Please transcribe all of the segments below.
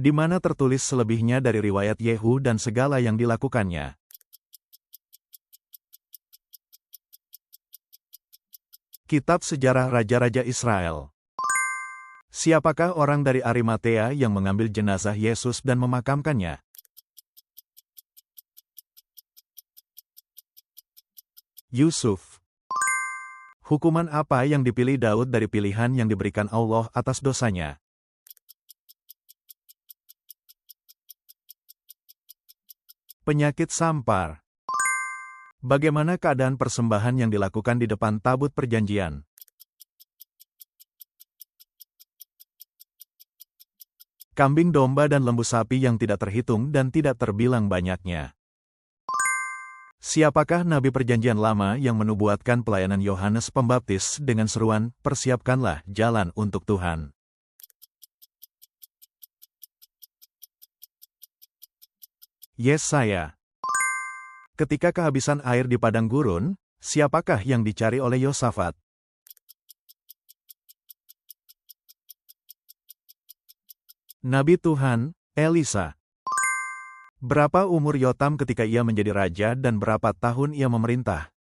di mana tertulis selebihnya dari riwayat Yehu dan segala yang dilakukannya. Kitab Sejarah Raja-Raja Israel. Siapakah orang dari Arimatea yang mengambil jenazah Yesus dan memakamkannya? Yusuf. Hukuman apa yang dipilih Daud dari pilihan yang diberikan Allah atas dosanya? Penyakit sampar. Bagaimana keadaan persembahan yang dilakukan di depan tabut perjanjian? Kambing domba dan lembu sapi yang tidak terhitung dan tidak terbilang banyaknya. Siapakah Nabi Perjanjian Lama yang menubuatkan pelayanan Yohanes Pembaptis dengan seruan, "Persiapkanlah jalan untuk Tuhan"? Yesaya. Ketika kehabisan air di padang gurun, siapakah yang dicari oleh Yosafat? Nabi Tuhan, Elisa. Berapa umur Yotam ketika ia menjadi raja dan berapa tahun ia memerintah?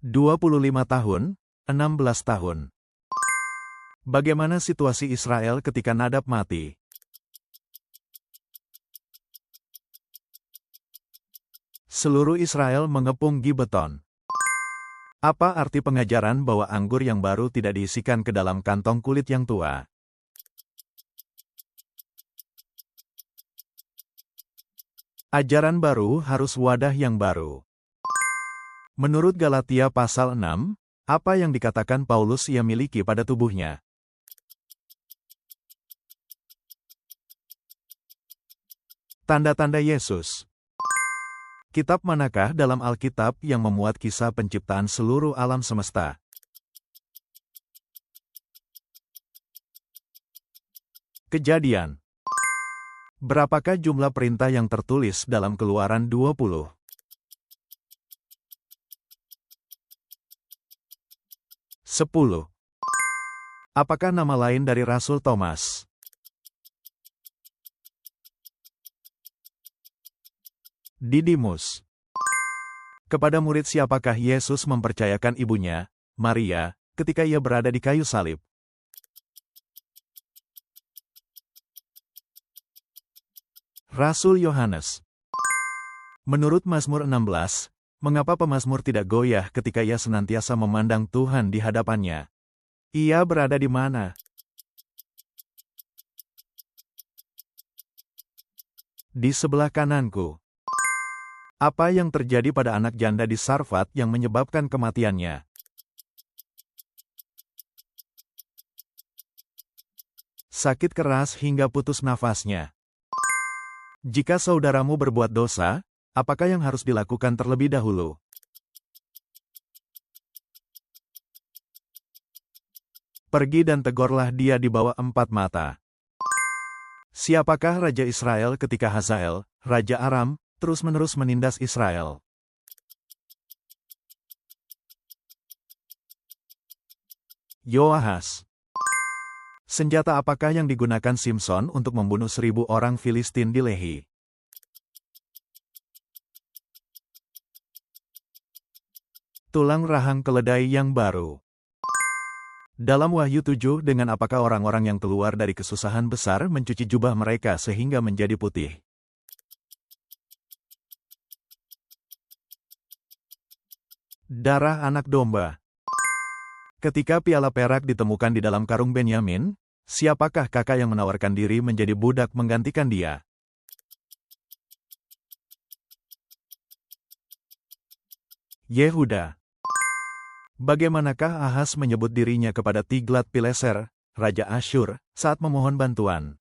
"25 tahun, 16 tahun. Bagaimana situasi Israel ketika Nadab mati? Seluruh Israel mengepung Gibeton. Apa arti pengajaran bahwa anggur yang baru tidak diisikan ke dalam kantong kulit yang tua? Ajaran baru harus wadah yang baru. Menurut Galatia pasal 6, apa yang dikatakan Paulus ia miliki pada tubuhnya? Tanda-tanda Yesus. Kitab manakah dalam Alkitab yang memuat kisah penciptaan seluruh alam semesta? Kejadian. Berapakah jumlah perintah yang tertulis dalam Keluaran 20? 10. Apakah nama lain dari Rasul Thomas? Didimus. Kepada murid siapakah Yesus mempercayakan ibunya, Maria, ketika ia berada di kayu salib? Rasul Yohanes. Menurut Mazmur 16, mengapa pemazmur tidak goyah ketika ia senantiasa memandang Tuhan di hadapannya? Ia berada di mana? Di sebelah kananku. Apa yang terjadi pada anak janda di Sarfat yang menyebabkan kematiannya? Sakit keras hingga putus nafasnya. Jika saudaramu berbuat dosa, apakah yang harus dilakukan terlebih dahulu? Pergi dan tegurlah dia di bawah 4 mata. Siapakah Raja Israel ketika Hazael, Raja Aram, terus-menerus menindas Israel? Yoahas. Senjata apakah yang digunakan Simson untuk membunuh 1.000 orang Filistin di Lehi? Tulang rahang keledai yang baru. Dalam Wahyu 7, dengan apakah orang-orang yang keluar dari kesusahan besar mencuci jubah mereka sehingga menjadi putih? Darah anak domba. Ketika piala perak ditemukan di dalam karung Benyamin, siapakah kakak yang menawarkan diri menjadi budak menggantikan dia? Yehuda. Bagaimanakah Ahaz menyebut dirinya kepada Tiglat-Pileser, Raja Asyur, saat memohon bantuan?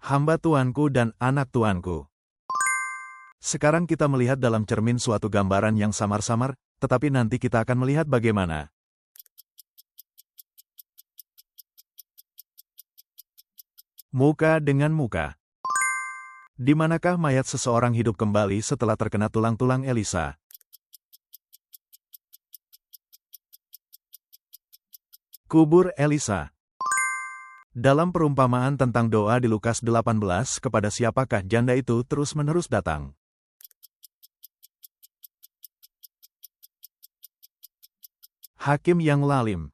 Hamba tuanku dan anak tuanku. Sekarang kita melihat dalam cermin suatu gambaran yang samar-samar, tetapi nanti kita akan melihat bagaimana. Muka dengan muka. Di manakah mayat seseorang hidup kembali setelah terkena tulang-tulang Elisa? Kubur Elisa. Dalam perumpamaan tentang doa di Lukas 18, kepada siapakah janda itu terus-menerus datang? Hakim yang lalim.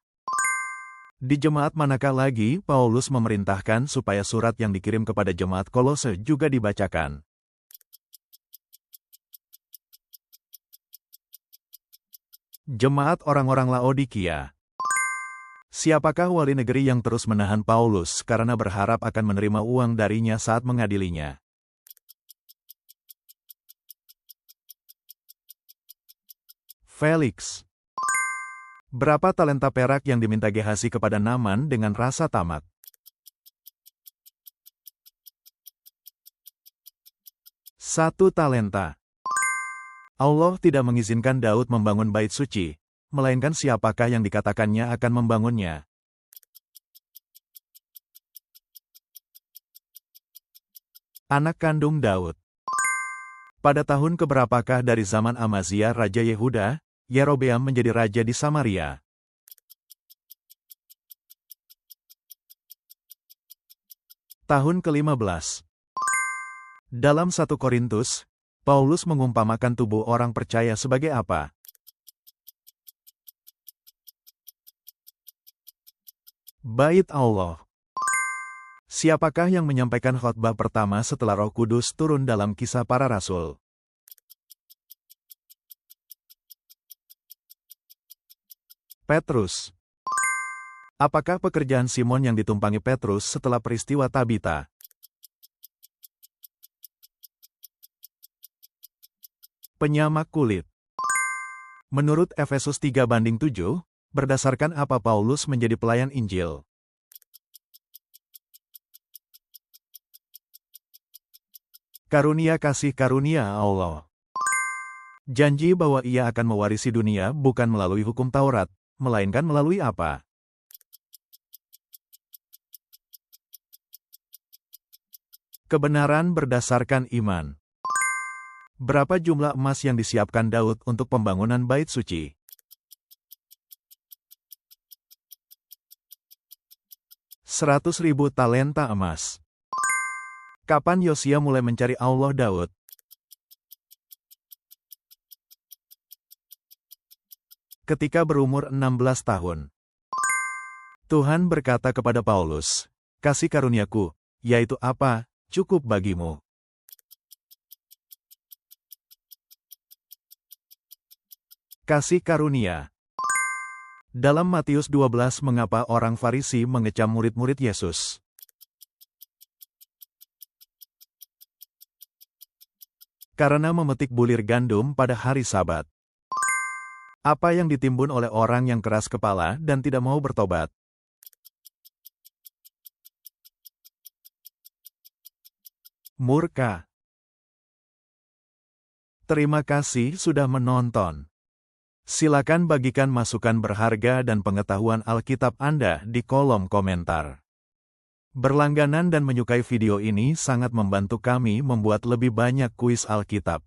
Di jemaat manakah lagi Paulus memerintahkan supaya surat yang dikirim kepada jemaat Kolose juga dibacakan? Jemaat orang-orang Laodikia. Siapakah wali negeri yang terus menahan Paulus karena berharap akan menerima uang darinya saat mengadilinya? Felix. Berapa talenta perak yang diminta Gehazi kepada Naaman dengan rasa tamak? 1 talenta. Allah tidak mengizinkan Daud membangun bait suci, melainkan siapakah yang dikatakannya akan membangunnya? Anak kandung Daud. Pada tahun keberapakah dari zaman Amazia Raja Yehuda, Yerobeam menjadi raja di Samaria? Tahun ke-15. Dalam 1 Korintus, Paulus mengumpamakan tubuh orang percaya sebagai apa? Bait Allah. Siapakah yang menyampaikan khotbah pertama setelah Roh Kudus turun dalam Kisah Para Rasul? Petrus. Apakah pekerjaan Simon yang ditumpangi Petrus setelah peristiwa Tabita? Penyamak kulit. Menurut Efesus 3:7, berdasarkan apa Paulus menjadi pelayan Injil? Karunia kasih karunia Allah. Janji bahwa ia akan mewarisi dunia bukan melalui hukum Taurat, melainkan melalui apa? Kebenaran berdasarkan iman. Berapa jumlah emas yang disiapkan Daud untuk pembangunan bait suci? 100.000 talenta emas. Kapan Yosia mulai mencari Allah Daud? Ketika berumur 16 tahun. Tuhan berkata kepada Paulus, "Kasih karuniaku, yaitu apa, cukup bagimu." Kasih karunia. Dalam Matius 12 mengapa orang Farisi mengecam murid-murid Yesus? Karena memetik bulir gandum pada hari Sabat. Apa yang ditimbun oleh orang yang keras kepala dan tidak mau bertobat? Murka. Terima kasih sudah menonton. Silakan bagikan masukan berharga dan pengetahuan Alkitab Anda di kolom komentar. Berlangganan dan menyukai video ini sangat membantu kami membuat lebih banyak kuis Alkitab.